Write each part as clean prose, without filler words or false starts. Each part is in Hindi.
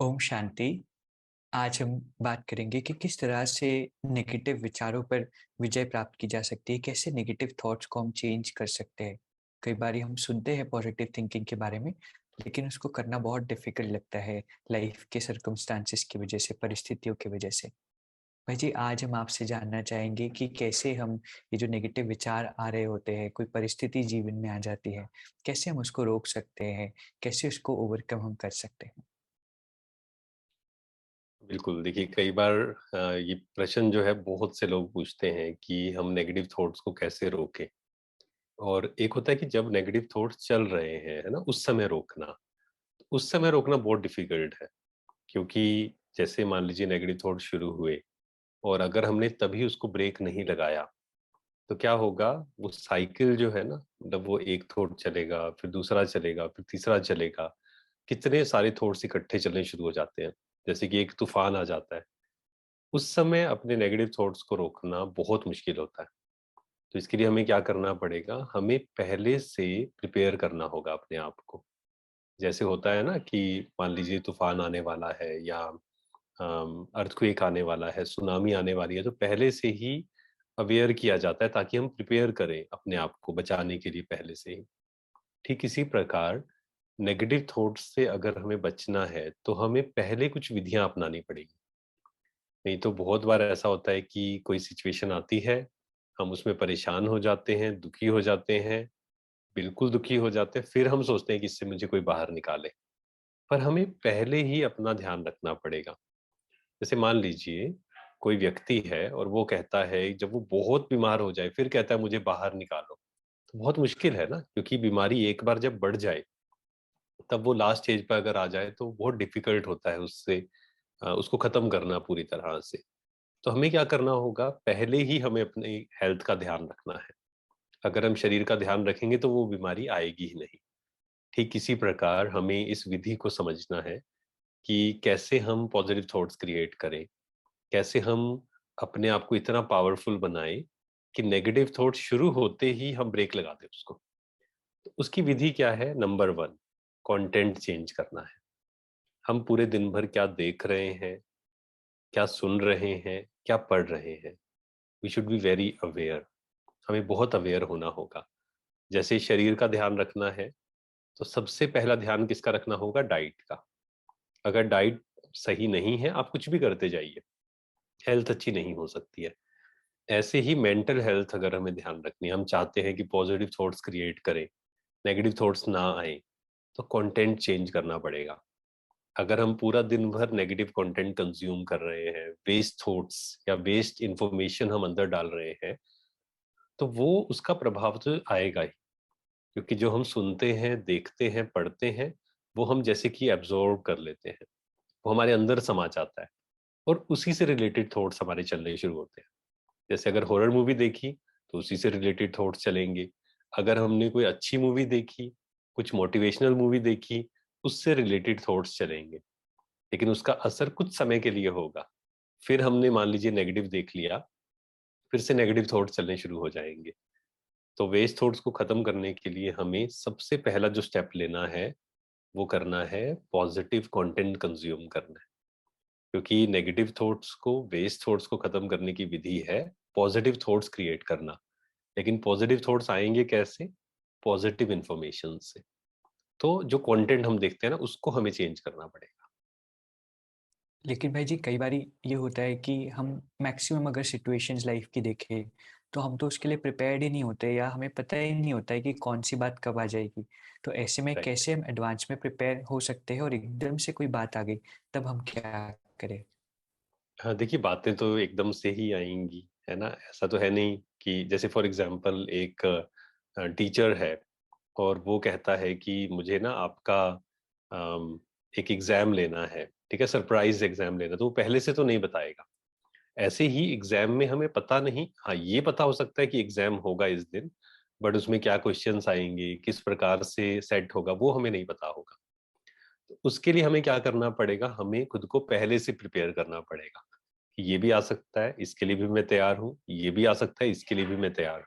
ओम शांति। आज हम बात करेंगे कि किस तरह से नेगेटिव विचारों पर विजय प्राप्त की जा सकती है, कैसे नेगेटिव थॉट्स को हम चेंज कर सकते हैं। कई बारी हम सुनते हैं पॉजिटिव थिंकिंग के बारे में, लेकिन उसको करना बहुत डिफ़िकल्ट लगता है लाइफ़ के सर्कमस्टेंसेस की वजह से, परिस्थितियों की वजह से। भाई जी, आज हम आपसे जानना चाहेंगे कि कैसे हम ये जो नेगेटिव विचार आ रहे होते हैं, कोई परिस्थिति जीवन में आ जाती है, कैसे हम उसको रोक सकते हैं? कैसे उसको ओवरकम हम कर सकते हैं? बिल्कुल, देखिए कई बार ये प्रश्न जो है बहुत से लोग पूछते हैं कि हम नेगेटिव थॉट्स को कैसे रोकें? और एक होता है कि जब नेगेटिव थॉट्स चल रहे हैं, है ना? उस समय रोकना। उस समय रोकना बहुत डिफ़िकल्ट है, क्योंकि जैसे मान लीजिए नेगेटिव थॉट्स शुरू हुए और अगर हमने तभी उसको ब्रेक नहीं लगाया, तो क्या होगा? वो साइकिल जो है ना, मतलब वो एक थॉट चलेगा, फिर दूसरा चलेगा, फिर तीसरा चलेगा। कितने सारे थॉट्स इकट्ठे चलने शुरू हो जाते हैं, जैसे कि एक तूफ़ान आ जाता है। उस समय अपने नेगेटिव थॉट्स को रोकना बहुत मुश्किल होता है। तो इसके लिए हमें क्या करना पड़ेगा, हमें पहले से प्रिपेयर करना होगा अपने आप को। जैसे होता है ना कि मान लीजिए तूफ़ान आने वाला है या अर्थक्वेक आने वाला है, सुनामी आने वाली है, तो पहले से ही अवेयर किया जाता है ताकि हम प्रिपेयर करें अपने आप को बचाने के लिए पहले से ही। ठीक इसी प्रकार नेगेटिव थॉट्स से अगर हमें बचना है, तो हमें पहले कुछ विधियाँ अपनानी पड़ेगी। नहीं तो बहुत बार ऐसा होता है कि कोई सिचुएशन आती है, हम उसमें परेशान हो जाते हैं, दुखी हो जाते हैं, बिल्कुल दुखी हो जाते हैं, फिर हम सोचते हैं कि इससे मुझे कोई बाहर निकाले। पर हमें पहले ही अपना ध्यान रखना पड़ेगा। जैसे मान लीजिए, कोई व्यक्ति है और वो कहता है जब वो बहुत बीमार हो जाए, फिर कहता है मुझे बाहर निकालो। तो बहुत मुश्किल है ना, क्योंकि बीमारी एक बार जब बढ़ जाए, तब वो लास्ट स्टेज पे अगर आ जाए तो बहुत डिफ़िकल्ट होता है उससे उसको खत्म करना पूरी तरह से। तो हमें क्या करना होगा, पहले ही हमें अपनी हेल्थ का ध्यान रखना है। अगर हम शरीर का ध्यान रखेंगे तो वो बीमारी आएगी ही नहीं। ठीक इसी प्रकार हमें इस विधि को समझना है कि कैसे हम पॉजिटिव थॉट्स क्रिएट करें, कैसे हम अपने आप को इतना पावरफुल बनाएँ कि नेगेटिव थॉट्स शुरू होते ही हम ब्रेक लगा दें उसको। तो उसकी विधि क्या है? नंबर 1, कंटेंट चेंज करना है। हम पूरे दिन भर क्या देख रहे हैं, क्या सुन रहे हैं, क्या पढ़ रहे हैं? We should be very aware. हमें बहुत अवेयर होना होगा। जैसे शरीर का ध्यान रखना है, तो सबसे पहला ध्यान किसका रखना होगा? डाइट का। अगर डाइट सही नहीं है, आप कुछ भी करते जाइए, हेल्थ अच्छी नहीं हो सकती है। ऐसे ही मेंटल हेल्थ अगर हमें ध्यान रखनी है, हम चाहते हैं कि पॉजिटिव थॉट्स क्रिएट करें, नेगेटिव थॉट्स ना आएँ, तो कंटेंट चेंज करना पड़ेगा। अगर हम पूरा दिन भर नेगेटिव कंटेंट कंज़्यूम कर रहे हैं, वेस्ट थॉट्स या वेस्ट इन्फॉर्मेशन हम अंदर डाल रहे हैं, तो वो उसका प्रभाव तो आएगा ही। क्योंकि जो हम सुनते हैं, देखते हैं, पढ़ते हैं, वो हम जैसे कि एब्ज़ॉर्ब कर लेते हैं। वो हमारे अंदर समा जाता है और उसी से रिलेटेड थॉट्स हमारे चलने शुरू होते हैं। जैसे अगर हॉरर मूवी देखी, तो उसी से रिलेटेड थॉट्स चलेंगे। अगर हमने कोई अच्छी मूवी देखी, कुछ मोटिवेशनल मूवी देखी, उससे रिलेटेड थॉट्स चलेंगे। लेकिन उसका असर कुछ समय के लिए होगा। फिर हमने मान लीजिए नेगेटिव देख लिया, फिर से नेगेटिव थॉट्स चलने शुरू हो जाएँगे। तो वेस्ट थॉट्स को खत्म करने के लिए हमें सबसे पहला जो स्टेप लेना है, वो करना है पॉजिटिव कंटेंट कंज्यूम करना है। क्योंकि नेगेटिव थॉट्स को, वेस्ट थॉट्स को खत्म करने की विधि है पॉजिटिव थॉट्स क्रिएट करना। लेकिन पॉजिटिव थॉट्स आएँगे कैसे? पॉजिटिव इन्फॉर्मेशन से। तो जो कंटेंट हम देखते हैं ना, उसको हमें चेंज करना पड़ेगा। लेकिन भाई जी, कई बारी ये होता है कि हम मैक्सिमम अगर सिचुएशंस लाइफ की देखें, तो हम तो उसके लिए प्रिपेयर्ड ही नहीं होते या हमें पता ही नहीं होता है कि कौन-सी बात कब आ जाएगी। तो ऐसे में राइट। कैसे हम एडवांस में प्रिपेयर हो सकते हैं और एकदम से कोई बात आ गई, तब हम क्या करें? हाँ, देखिए बातें तो एकदम से ही आएँगी, है ना? ऐसा तो है नहीं कि जैसे फॉर एग्ज़ाम्पल एक टीचर है और वो कहता है कि मुझे ना आपका एक एग्ज़ाम लेना है, ठीक है? सरप्राइज़ एग्ज़ाम लेना है, तो वो पहले से तो नहीं बताएगा। ऐसे ही एग्ज़ाम में हमें पता नहीं, हाँ, ये पता हो सकता है कि एग्ज़ाम होगा इस दिन, बट उसमें क्या क्वेश्चन्स आएँगे, किस प्रकार से सेट होगा, वो हमें नहीं पता होगा। तो उसके लिए हमें क्या करना पड़ेगा, हमें खुद को पहले से प्रिपेयर करना पड़ेगा। कि ये भी आ सकता है, इसके लिए भी मैं तैयार हूँ, ये भी आ सकता है, इसके लिए भी मैं तैयार हूँ।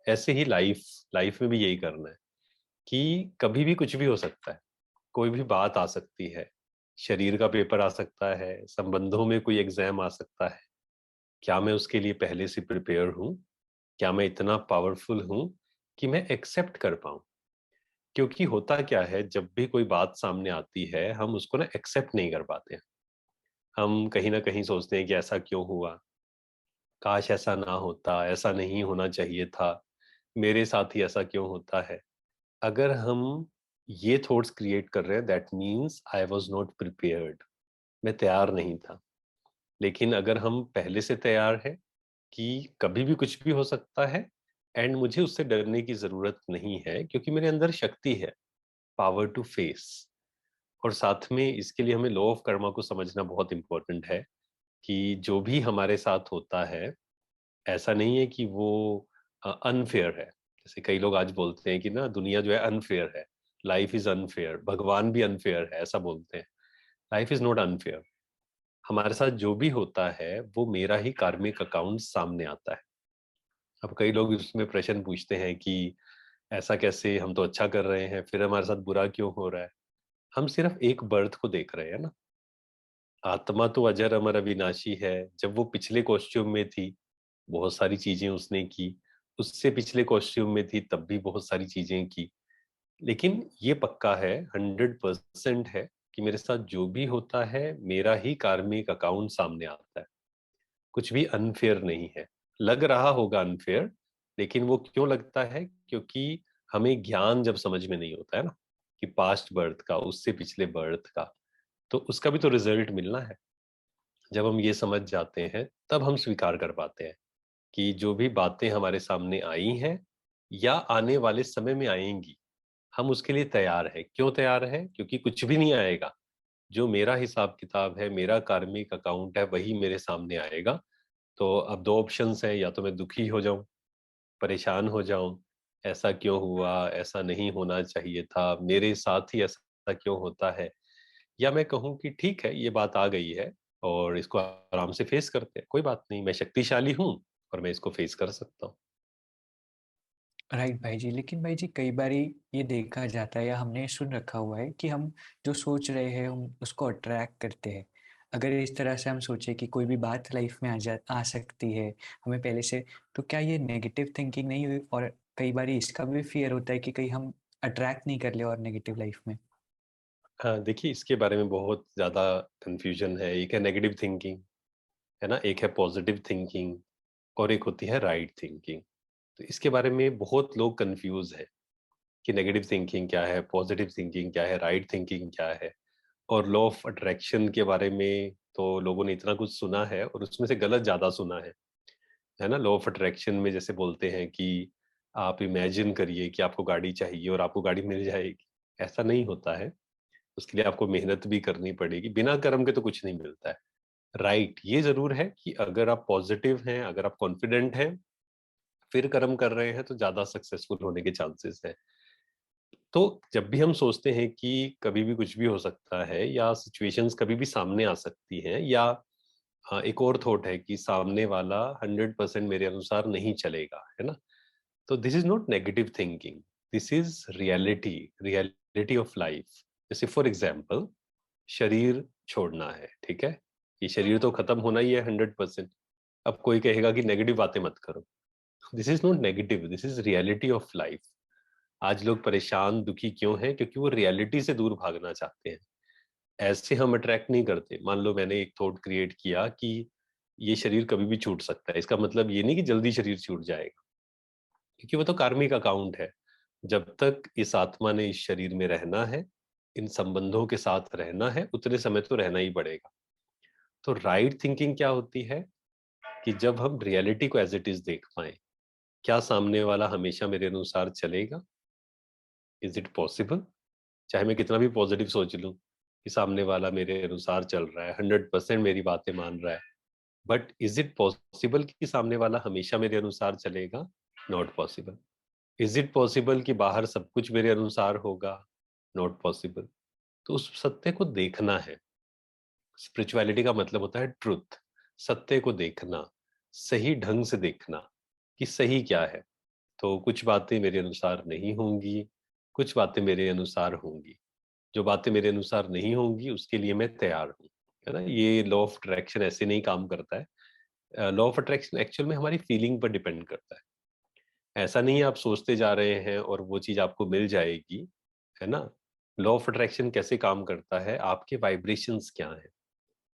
ऐसे ही लाइफ़ लाइफ़ में भी यही करना है कि कभी भी कुछ भी हो सकता है, कोई भी बात आ सकती है। शरीर का पेपर आ सकता है, संबंधों में कोई एग्जाम आ सकता है। क्या मैं उसके लिए पहले से प्रिपेयर हूँ? क्या मैं इतना पावरफुल हूँ कि मैं एक्सेप्ट कर पाऊँ? क्योंकि होता क्या है, जब भी कोई बात सामने आती है, हम उसको ना एक्सेप्ट नहीं कर पाते हैं। हम कहीं न कहीं सोचते हैं कि ऐसा क्यों हुआ? काश ऐसा ना होता, ऐसा नहीं होना चाहिए था, मेरे साथ ही ऐसा क्यों होता है? अगर हम ये थॉट्स क्रिएट कर रहे हैं, that means I was not prepared, मैं तैयार नहीं था। लेकिन अगर हम पहले से तैयार हैं कि कभी भी कुछ भी हो सकता है एंड मुझे उससे डरने की ज़रूरत नहीं है, क्योंकि मेरे अंदर शक्ति है, पावर टू फेस। और साथ में इसके लिए हमें लॉ ऑफ कर्मा को समझना बहुत इम्पोर्टेंट है कि जो भी हमारे साथ होता है, ऐसा नहीं है कि वो अनफेयर है। जैसे कई लोग आज बोलते हैं कि ना दुनिया जो है अनफेयर है, लाइफ इज अनफेयर, भगवान भी अनफेयर है, ऐसा बोलते हैं। Life is not unfair. हमारे साथ जो भी होता है वो मेरा ही कार्मिक अकाउंट सामने आता है। अब कई लोग इसमें प्रश्न पूछते हैं कि ऐसा कैसे, हम तो अच्छा कर रहे हैं, फिर हमारे साथ बुरा क्यों हो रहा है? हम सिर्फ एक बर्थ को देख रहे हैं ना। आत्मा तो अजर अमर अविनाशी है। जब वो पिछले कॉस्ट्यूम में थी, बहुत सारी चीजें उसने की। उससे पिछले कॉस्ट्यूम में थी, तब भी बहुत सारी चीजें की। लेकिन ये पक्का है, 100% है कि मेरे साथ जो भी होता है, मेरा ही कार्मिक अकाउंट सामने आता है। कुछ भी अनफेयर नहीं है। लग रहा होगा अनफेयर, लेकिन वो क्यों लगता है? क्योंकि हमें ज्ञान जब समझ में नहीं होता है ना, कि पास्ट बर्थ का, उससे पिछले बर्थ का, तो उसका भी तो रिजल्ट मिलना है। जब हम ये समझ जाते हैं, तब हम स्वीकार कर पाते हैं कि जो भी बातें हमारे सामने आई हैं या आने वाले समय में आएंगी, हम उसके लिए तैयार हैं। क्यों तैयार हैं? क्योंकि कुछ भी नहीं आएगा। जो मेरा हिसाब किताब है, मेरा कार्मिक अकाउंट है, वही मेरे सामने आएगा। तो अब दो ऑप्शंस हैं, या तो मैं दुखी हो जाऊं, परेशान हो जाऊं, ऐसा क्यों हुआ, ऐसा नहीं होना चाहिए था, मेरे साथ ही ऐसा क्यों होता है, या मैं कहूँ कि ठीक है, ये बात आ गई है और इसको आराम से फेस करते हैं, कोई बात नहीं, मैं शक्तिशाली हूँ और मैं इसको फेस कर सकता हूँ। राइट भाई जी, लेकिन भाई जी कई बारी ये देखा जाता है या हमने सुन रखा हुआ है कि हम जो सोच रहे हैं हम उसको अट्रैक्ट करते हैं। अगर इस तरह से हम सोचे कि कोई भी बात लाइफ में आ सकती है हमें पहले से, तो क्या ये नेगेटिव थिंकिंग नहीं हुई? और कई बारी इसका भी फियर होता है कि कहीं हम अट्रैक्ट नहीं कर ले और नेगेटिव लाइफ में। हाँ, देखिए, इसके बारे में बहुत ज़्यादा कन्फ्यूजन है। एक है नेगेटिव थिंकिंग, है ना? एक है पॉजिटिव थिंकिंग और एक होती है राइट थिंकिंग। तो इसके बारे में बहुत लोग कन्फ्यूज़ हैं कि नेगेटिव थिंकिंग क्या है, पॉजिटिव थिंकिंग क्या है, राइट थिंकिंग क्या है? और लॉ ऑफ अट्रैक्शन के बारे में तो लोगों ने इतना कुछ सुना है और उसमें से गलत ज़्यादा सुना है ना? लॉ ऑफ अट्रैक्शन में जैसे बोलते हैं कि आप इमेजिन करिए कि आपको गाड़ी चाहिए और आपको गाड़ी मिल जाएगी। ऐसा नहीं होता है। उसके लिए आपको मेहनत भी करनी पड़ेगी। बिना कर्म के तो कुछ नहीं मिलता है। राइट, ये ज़रूर है कि अगर आप पॉज़िटिव हैं, अगर आप कॉन्फिडेंट हैं, फिर कर्म कर रहे हैं, तो ज़्यादा सक्सेसफुल होने के चांसेस हैं। तो जब भी हम सोचते हैं कि कभी भी कुछ भी हो सकता है या सिचुएशंस कभी भी सामने आ सकती हैं, या एक और थॉट है कि सामने वाला 100% मेरे अनुसार नहीं चलेगा, है ना? तो this is not negative thinking, this is reality, reality of life. जैसे फॉर एग्जाम्पल, शरीर छोड़ना है, ठीक है? ये शरीर तो खत्म होना ही है 100%। अब कोई कहेगा कि नेगेटिव बातें मत करो। This is not negative, this is reality of life. आज लोग परेशान दुखी क्यों हैं? क्योंकि वो रियलिटी से दूर भागना चाहते हैं। ऐसे हम अट्रैक्ट नहीं करते। मान लो मैंने एक थॉट क्रिएट किया कि ये शरीर कभी भी छूट सकता है, इसका मतलब ये नहीं कि जल्दी शरीर छूट जाएगा, क्योंकि वो तो कार्मिक अकाउंट है। जब तक इस आत्मा ने इस शरीर में रहना है, इन संबंधों के साथ रहना है, उतने समय तो रहना ही पड़ेगा। तो राइट थिंकिंग क्या होती है? कि जब हम रियलिटी को एज इट इज देख पाए, क्या सामने वाला हमेशा मेरे अनुसार चलेगा? Is it possible? चाहे मैं कितना भी पॉजिटिव सोच लूं कि सामने वाला मेरे अनुसार चल रहा है, 100% मेरी बातें मान रहा है, बट इज इट पॉसिबल कि सामने वाला हमेशा मेरे अनुसार चलेगा? Not possible. Is it possible कि बाहर सब कुछ मेरे अनुसार होगा? Not possible. तो उस सत्य को देखना है। स्पिरिचुअलिटी का मतलब होता है ट्रुथ, सत्य को देखना, सही ढंग से देखना कि सही क्या है। तो कुछ बातें मेरे अनुसार नहीं होंगी, कुछ बातें मेरे अनुसार होंगी। जो बातें मेरे अनुसार नहीं होंगी उसके लिए मैं तैयार हूँ, है ना? ये लॉ ऑफ अट्रैक्शन ऐसे नहीं काम करता है। लॉ ऑफ अट्रैक्शन एक्चुअल में हमारी फीलिंग पर डिपेंड करता है। ऐसा नहीं है आप सोचते जा रहे हैं और वो चीज आपको मिल जाएगी, है ना? लॉ ऑफ अट्रैक्शन कैसे काम करता है, आपके वाइब्रेशंस क्या हैं।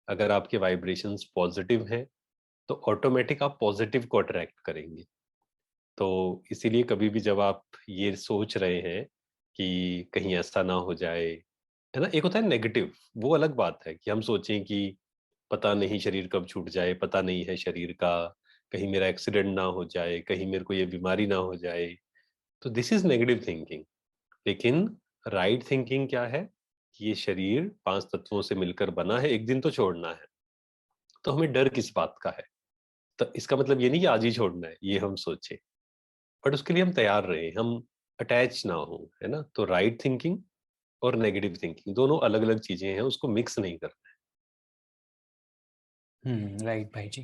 अगर आपके वाइब्रेशंस पॉजिटिव हैं तो ऑटोमेटिक आप पॉजिटिव को अट्रैक्ट करेंगे। तो इसीलिए कभी भी जब आप ये सोच रहे हैं कि कहीं ऐसा ना हो जाए, है ना? एक होता है नेगेटिव, वो अलग बात है कि हम सोचें कि पता नहीं शरीर कब छूट जाए, पता नहीं है शरीर का, कहीं मेरा एक्सीडेंट ना हो जाए, कहीं मेरे को ये बीमारी ना हो जाए। तो दिस इज नेगेटिव थिंकिंग। लेकिन राइट थिंकिंग क्या है कि ये शरीर 5 तत्वों से मिलकर बना है, एक दिन तो छोड़ना है। तो हमें डर किस बात का है? तो इसका मतलब ये नहीं कि आज ही छोड़ना है, ये हम सोचे, बट उसके लिए हम तैयार रहे, हम अटैच ना हो, है ना? तो राइट थिंकिंग और नेगेटिव थिंकिंग दोनों अलग-अलग चीजें हैं, उसको मिक्स नहीं करना राइट भाई जी।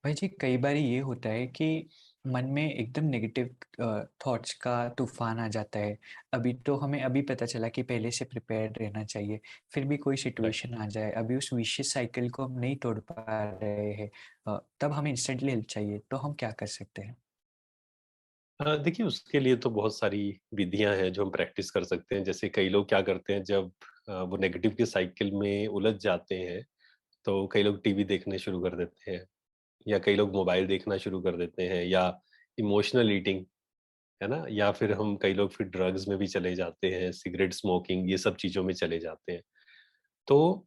भाई जी, कई बार ये होता है कि मन में एकदम नेगेटिव थॉट्स का तूफान आ जाता है। अभी तो हमें अभी पता चला कि पहले से प्रिपेयर्ड रहना चाहिए, फिर भी कोई है। सिचुएशन आ जाए, अभी उस विशियस साइकिल को हम नहीं तोड़ पा रहे हैं, तब हमें इंस्टेंटली हेल्प चाहिए, तो हम क्या कर सकते हैं? देखिए उसके लिए तो बहुत सारी विधियां हैं जो हम प्रैक्टिस कर सकते हैं। जैसे कई लोग क्या करते हैं जब वो नेगेटिव की साइकिल में उलझ जाते हैं, तो कई लोग टीवी देखने शुरू कर देते हैं, या कई लोग मोबाइल देखना शुरू कर देते हैं, या इमोशनल ईटिंग, है ना? या फिर हम कई लोग फिर ड्रग्स में भी चले जाते हैं, सिगरेट स्मोकिंग, ये सब चीज़ों में चले जाते हैं। तो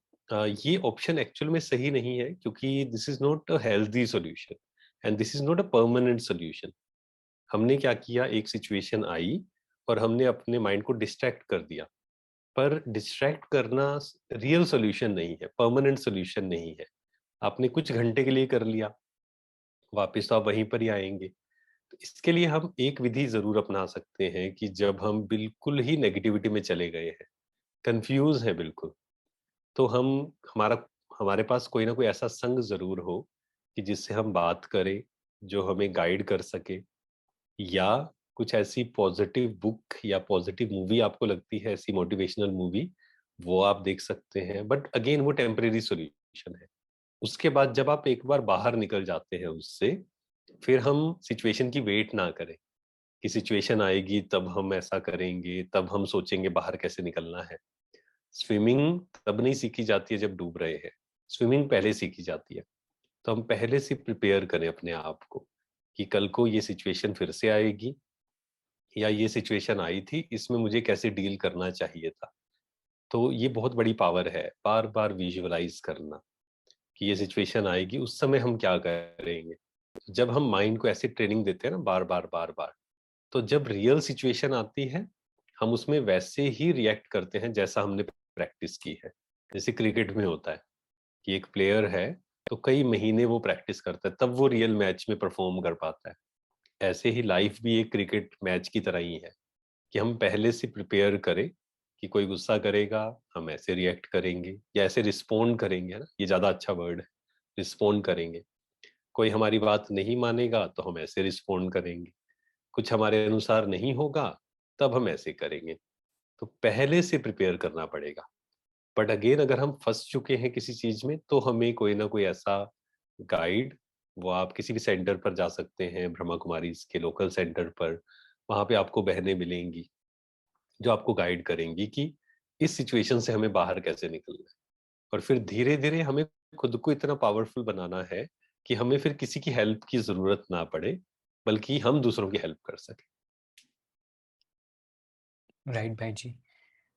ये ऑप्शन एक्चुअल में सही नहीं है, क्योंकि this is not a healthy solution and this is not a permanent solution. हमने क्या किया, एक सिचुएशन आई और हमने अपने माइंड को डिस्ट्रैक्ट कर दिया। पर डिस्ट्रैक्ट करना रियल सॉल्यूशन नहीं है, परमानेंट सॉल्यूशन नहीं है। आपने कुछ घंटे के लिए कर लिया, वापस तो आप वहीं पर ही आएँगे। तो इसके लिए हम एक विधि ज़रूर अपना सकते हैं कि जब हम बिल्कुल ही नेगेटिविटी में चले गए हैं, कन्फ्यूज़ हैं बिल्कुल, तो हम हमारा हमारे पास कोई ना कोई ऐसा संग ज़रूर हो कि जिससे हम बात करें, जो हमें गाइड कर सके, या कुछ ऐसी पॉज़िटिव बुक या पॉज़िटिव मूवी आपको लगती है, ऐसी मोटिवेशनल मूवी, वो आप देख सकते हैं। बट अगेन वो टेम्परेरी सॉल्यूशन है। उसके बाद जब आप एक बार बाहर निकल जाते हैं उससे, फिर हम सिचुएशन की वेट ना करें कि सिचुएशन आएगी तब हम ऐसा करेंगे, तब हम सोचेंगे बाहर कैसे निकलना है। स्विमिंग तब नहीं सीखी जाती है जब डूब रहे हैं, स्विमिंग पहले सीखी जाती है। तो हम पहले से प्रिपेयर करें अपने आप को कि कल को ये सिचुएशन फिर से आएगी, या ये सिचुएशन आई थी, इसमें मुझे कैसे डील करना चाहिए था। तो ये बहुत बड़ी पावर है, बार-बार विजुअलाइज़ करना कि ये सिचुएशन आएगी, उस समय हम क्या करेंगे। जब हम माइंड को ऐसे ट्रेनिंग देते हैं ना बार-बार, बार-बार, तो जब रियल सिचुएशन आती है, हम उसमें वैसे ही रिएक्ट करते हैं जैसा हमने प्रैक्टिस की है। जैसे क्रिकेट में होता है कि एक प्लेयर है, तो कई महीने वो प्रैक्टिस करता है, तब वो रियल मैच में परफ़ॉर्म कर पाता है। ऐसे ही लाइफ भी एक क्रिकेट मैच की तरह ही है कि हम पहले से प्रिपेयर करें कि कोई गुस्सा करेगा, हम ऐसे रिएक्ट करेंगे या ऐसे रिस्पॉन्ड करेंगे, है ना? ये ज़्यादा अच्छा वर्ड है, रिस्पॉन्ड करेंगे। कोई हमारी बात नहीं मानेगा, तो हम ऐसे रिस्पॉन्ड करेंगे। कुछ हमारे अनुसार नहीं होगा, तब हम ऐसे करेंगे। तो पहले से प्रिपेयर करना पड़ेगा। बट अगेन अगर हम फँस चुके हैं किसी चीज़ में, तो हमें कोई ना कोई ऐसा गाइड, वो आप किसी भी सेंटर पर जा सकते हैं, ब्रह्मा कुमारीज़ के लोकल सेंटर पर, वहाँ पे आपको बहनें मिलेंगी, जो आपको गाइड करेंगी कि इस सिचुएशन से हमें बाहर कैसे निकलना है। और फिर धीरे-धीरे हमें खुद को इतना पावरफुल बनाना है कि हमें फिर किसी की हेल्प की ज़रूरत ना पड़े, बल्कि हम दूसरों की हेल्प कर सकें। राइट भाई जी।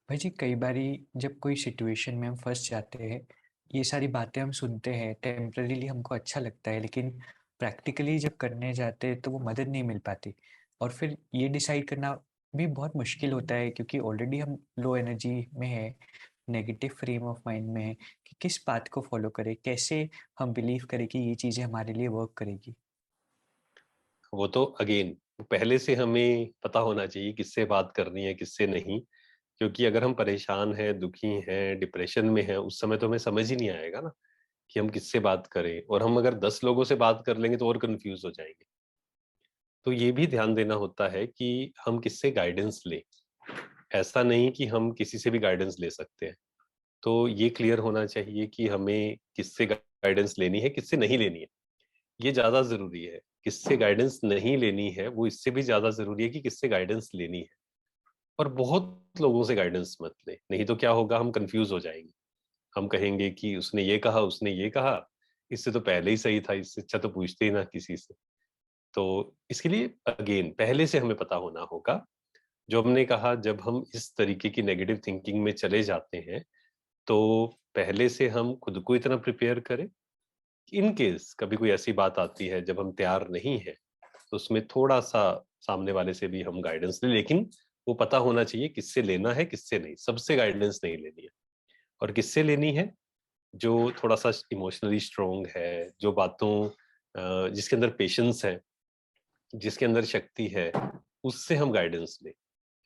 भाई जी, कई बारी जब कोई सिचुएशन में हम फँस जाते हैं, ये सारी बातें हम सुनते हैं, टेम्परेरीली हमको अच्छा लगता है, लेकिन प्रैक्टिकली जब करने जाते हैं तो वो मदद नहीं मिल पाती, और फिर ये डिसाइड करना भी बहुत मुश्किल होता है, क्योंकि ऑलरेडी हम लो एनर्जी में हैं, नेगेटिव फ्रेम ऑफ माइंड में हैं, कि किस बात को फ़ॉलो करें, कैसे हम बिलीव करें कि ये चीज़ें हमारे लिए वर्क करेगी? वो तो अगेन पहले से हमें पता होना चाहिए किससे बात करनी है, किससे नहीं। क्योंकि अगर हम परेशान हैं, दुखी हैं, डिप्रेशन में हैं, उस समय तो हमें समझ ही नहीं आएगा ना कि हम किससे बात करें, और हम अगर 10 लोगों से बात कर लेंगे तो और कन्फ्यूज़ हो जाएँगे। तो ये भी ध्यान देना होता है कि हम किससे गाइडेंस लें। ऐसा नहीं कि हम किसी से भी गाइडेंस ले सकते हैं। तो ये क्लियर होना चाहिए कि हमें किससे गाइडेंस लेनी है, किससे नहीं लेनी है। ये ज़्यादा ज़रूरी है। किससे गाइडेंस नहीं लेनी है, वो इससे भी ज़्यादा ज़रूरी है कि किससे गाइडेंस लेनी है। और बहुत लोगों से गाइडेंस मत लें, नहीं तो क्या होगा, हम कन्फ्यूज़ हो जाएँगे। हम कहेंगे कि उसने ये कहा, उसने ये कहा, इससे तो पहले ही सही था, इससे अच्छा तो पूछते ही ना किसी से। तो इसके लिए अगेन पहले से हमें पता होना होगा। जो हमने कहा, जब हम इस तरीके की नेगेटिव थिंकिंग में चले जाते हैं, तो पहले से हम खुद को इतना प्रिपेयर करें, इन केस कभी कोई ऐसी बात आती है जब हम तैयार नहीं हैं, तो उसमें थोड़ा-सा सामने वाले से भी हम गाइडेंस लें, लेकिन वो पता होना चाहिए किससे लेना है, किससे नहीं। सबसे गाइडेंस नहीं लेनी है। और किससे लेनी है? जो थोड़ा-सा इमोशनली स्ट्रॉन्ग है, जो बातों जिसके अंदर पेशेंस है, जिसके अंदर शक्ति है, उससे हम गाइडेंस लें।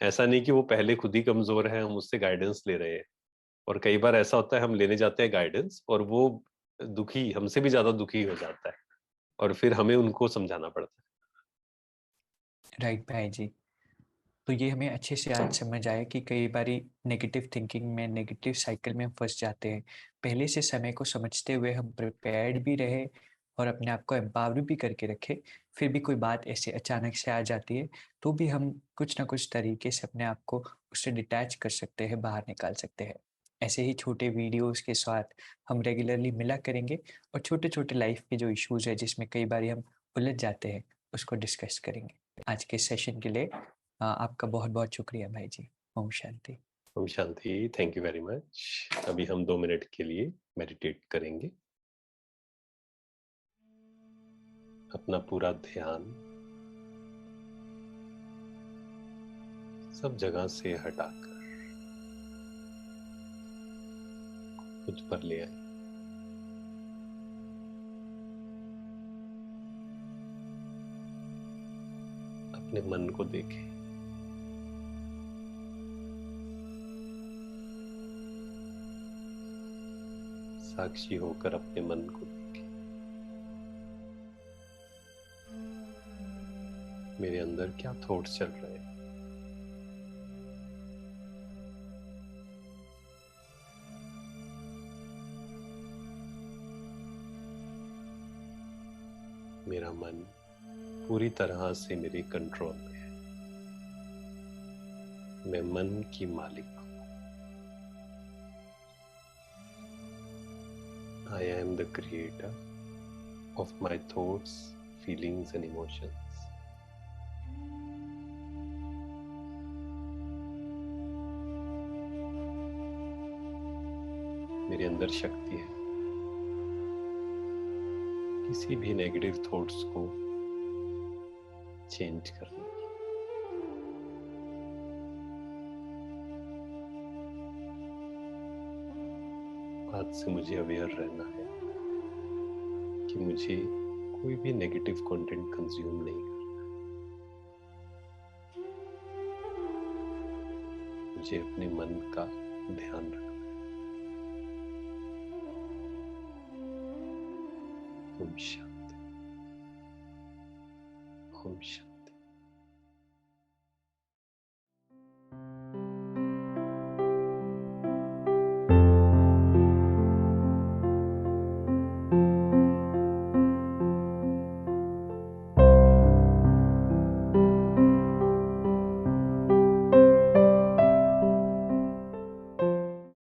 ऐसा नहीं कि वो पहले खुद ही कमज़ोर है, हम उससे गाइडेंस ले रहे हैं। और कई बार ऐसा होता है, हम लेने जाते हैं गाइडेंस और वो दुखी, हमसे भी ज़्यादा दुखी हो जाता है और फिर हमें उनको समझाना पड़ता राइट भाई जी। तो ये हमें अच्छे से आज समझ आया कि कई बारी नेगेटिव थिंकिंग में, नेगेटिव साइकिल में हम फँस जाते हैं। पहले से समय को समझते हुए हम प्रिपेयर्ड भी रहे और अपने आप को एम्पावर भी करके रखें। फिर भी कोई बात ऐसे अचानक से आ जाती है, तो भी हम कुछ न कुछ तरीके से अपने आप को उससे डिटैच कर सकते हैं, बाहर निकाल सकते हैं। ऐसे ही छोटे वीडियोज़ के साथ हम रेगुलरली मिला करेंगे और छोटे-छोटे लाइफ़ के जो इश्यूज़ हैं, जिसमें कई बारी हम उलझ जाते हैं, उसको डिस्कस करेंगे। आज के सेशन के लिए आपका बहुत-बहुत शुक्रिया भाई जी। ओम शांति। है। Om Shanti, thank you very much. अभी हम 2 मिनट के लिए मेडिटेट करेंगे। अपना पूरा ध्यान सब जगह से हटाकर खुद पर ले आए। अपने मन को देखें। साक्षी होकर अपने मन को देखें। मेरे अंदर क्या थॉट्स चल रहे हैं? मेरा मन पूरी तरह से मेरे कंट्रोल में है। मैं मन की मालिक हूं। I am the creator of my thoughts, feelings and emotions. मेरे अंदर शक्ति है किसी भी नेगेटिव थॉट्स को चेंज करने की। आज से मुझे अवेयर रहना है कि मुझे कोई भी नेगेटिव कंटेंट कंज्यूम नहीं करना। मुझे अपने मन का ध्यान रखना है। ओम शांति। ओम शांति।